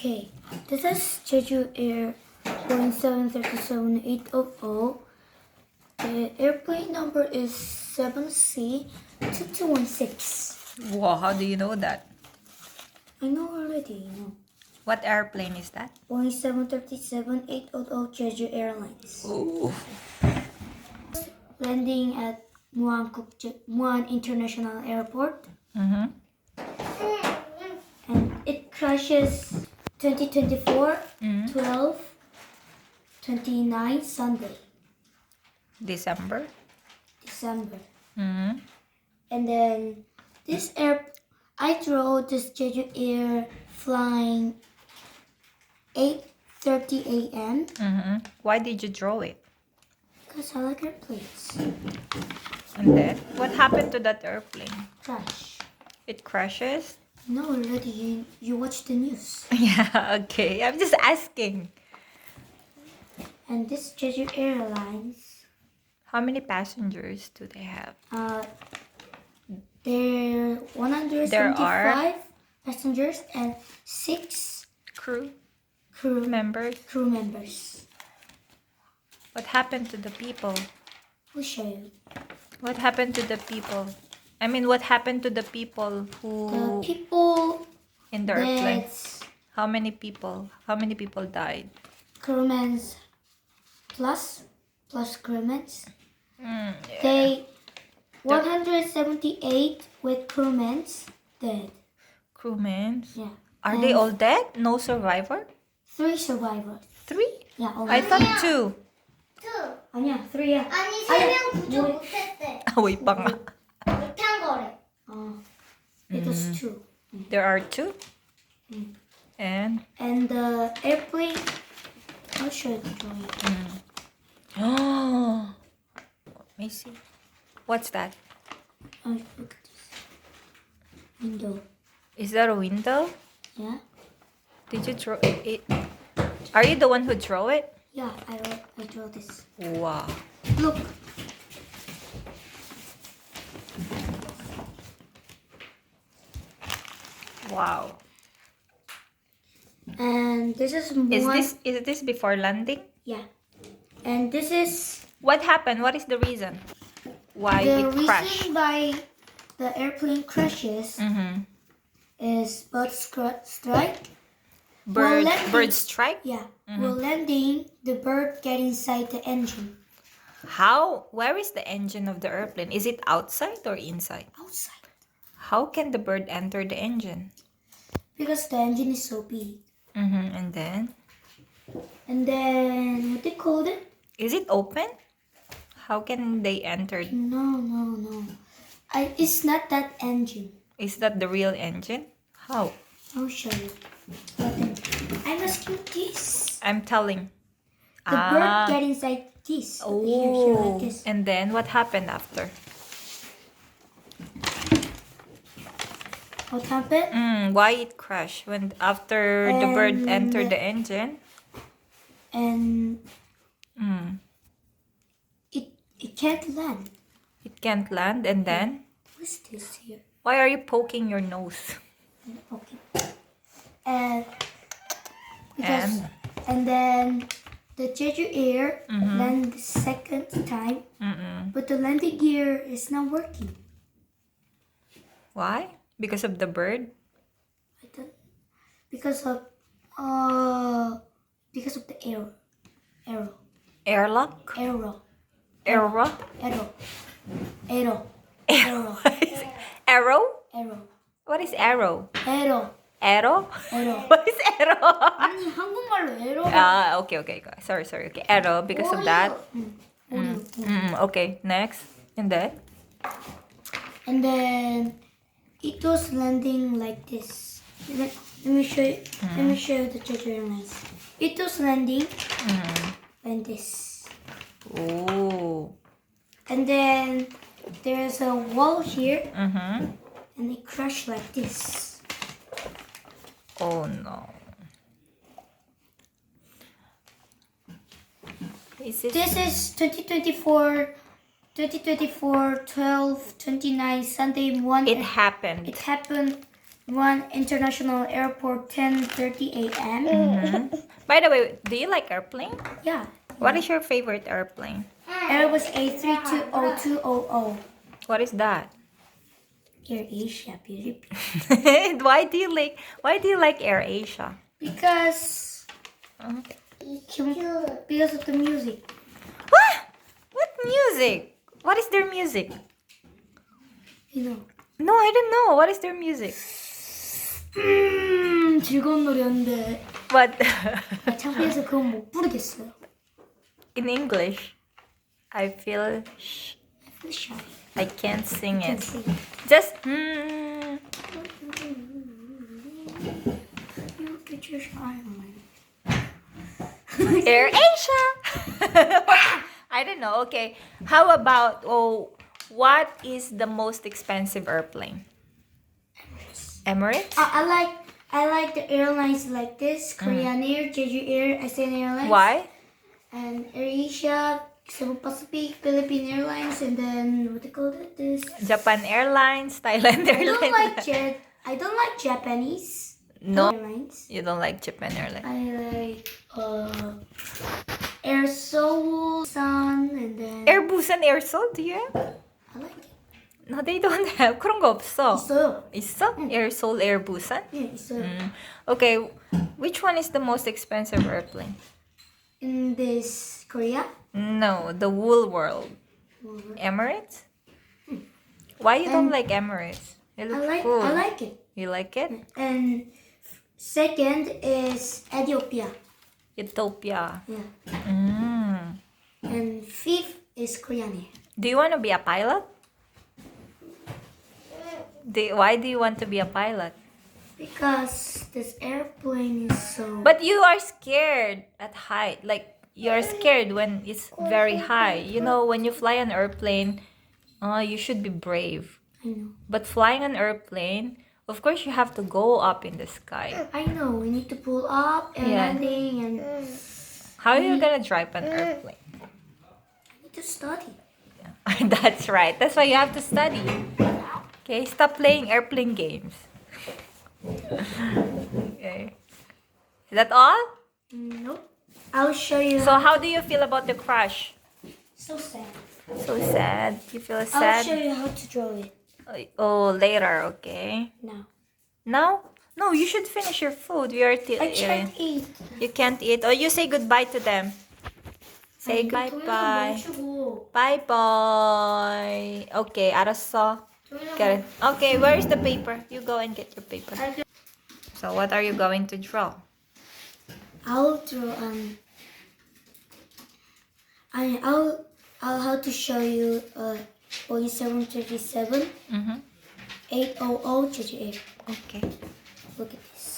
Okay, this is Jeju Air Boeing 737-800. The airplane number is 7C2216. Wow, how do you know that? I know already, What airplane is that? Boeing 737-800 Jeju Airlines. Oh. Landing at Muan International Airport. Mm-hmm. And it crashes 2024 12 29 Sunday, December. December. Mm-hmm. And then I drove this Jeju Air flying 8:30 a.m. Mm-hmm. Why did you draw it? because I like airplanes. And then, what happened to that airplane? Crash. It crashes? No, already you watch the news. Yeah, okay. I'm just asking. And this Jeju Airlines, How many passengers do they have? there 175 There are passengers and 6 crew crew members. members. What happened to the people? We'll show you. What happened to the people? I mean, what happened to the people who The people in the airplane? that's How many people? How many people died? crewmen's plus crewmen's. Yeah. They 178 with crewmen's dead. Crewmen. Yeah. Are they all dead? No survivor? 3 survivors. 3? Yeah. I thought 2. 아니야 3야. 아니 3명 구조 못했대. Away pa nga. 못한 거래. It was 2. There are 2. And And the airplane. I'll show you the drawing. oh, let me see. What's that? Oh, look at this window. Is that a window? Yeah. Did you draw it? Are you the one who drew it? Yeah. I draw this. Wow. Look. Wow. And this is Is this before landing? Yeah. And this is What happened? What is the reason? Why the it crashed? reason why the airplane crashes Mm-hmm. is bird strike. Bird landing- bird strike? Yeah. While landing, the bird get inside the engine. How? Where is the engine of the airplane? Is it outside or inside? Outside. How can the bird enter the engine? Because the engine is so big. Mm-hmm. And then what they call it? is it open? How can they enter? No. It's not that engine. Is that the real engine? How? I'll show you. But then, I'm asking this. I'm telling. The bird get inside this. Here, like this. And then what happened after? What happened? Why it crashed when after the bird And- entered the engine? And it can't land. It can't land, and then What's this here? why are you poking your nose? Okay. And then the Jeju Air land the second time, but the landing gear is not working. Why? Because of the bird? I don't, because of the arrow. Airlock? Arrow? Arrow? What is arrow? Arrow? What is arrow? 아니 한국말로 arrow. Okay. Sorry. Okay, arrow because of that. Okay, next. And then? And then it was landing like this. Let me show you. Let me show you the Jeju Airlines. It was landing like this. Oh. And then there's a wall here, Mm-hmm. and it crashed like this. Oh no. Is it? This is 2024, 12, 29 Sunday 1. It happened. It happened One International Airport 10:30 a.m. By the way, do you like airplane? Yeah. What is your favorite airplane? Airbus A320-200. What is that? Air Asia, beauty. Why do you like Air Asia? Because because of the music. What music? What is their music? You know. No, I don't know. What is their music? 즐거운 노래였는데 What? 창피해서 그건 못 부르겠어요. In English, I feel I feel shy. I can't sing Can't it. sing. Just You get your shy on. Air Asia. I don't know. Okay. How about what is the most expensive airplane? Emirates? I like the airlines like this: Korean Air, Jeju Air, ASEAN Airlines. Why? And AirAsia, Cebu Pacific, Philippine Airlines, and then what they call it? This. Japan Airlines, Thailand I don't Airlines. like I don't like Japanese No, airlines. you don't like Japan Airlines. I like Air Seoul, Sun, and then Air Busan, Air Seoul, do you have? I like it. No, they don't have. 그런 거 없어. 있어요. 있어? Air Seoul, Air Busan? 네, 있어요. Okay, which one is the most expensive airplane? In this Korea, No, the whole world. Emirates? Why you don't like Emirates? It looks cool. I like it. You like it? And second is Ethiopia. Ethiopia. Yeah. Mm. And fifth is Korean Air. Do you want to be a pilot? Why do you want to be a pilot? Because this airplane is so. But you are scared at height. Like, you're scared when it's very high. You know, when you fly an airplane, you should be brave. I know. But flying an airplane, of course, you have to go up in the sky. I know. We need to pull up and Yeah. landing and How are you gonna drive an airplane? I need to study. That's right. That's why you have to study. Okay, stop playing airplane games. Okay. Is that all? Nope. I'll show you. So how do you feel about the crash? So sad. So sad. You feel I'll sad? show you how to draw it Oh, later, okay. now. Now? No, you should finish your food. We are I can't eat. You can't eat. Oh, you say goodbye to them. Say bye-bye. Bye-bye. Okay, 알았어. Get it. Okay, where is the paper? You go and get your paper. So what are you going to draw? I'll draw I'll how to show you Boeing 737 Mm-hmm. 800 JJ8. Okay. Look at this.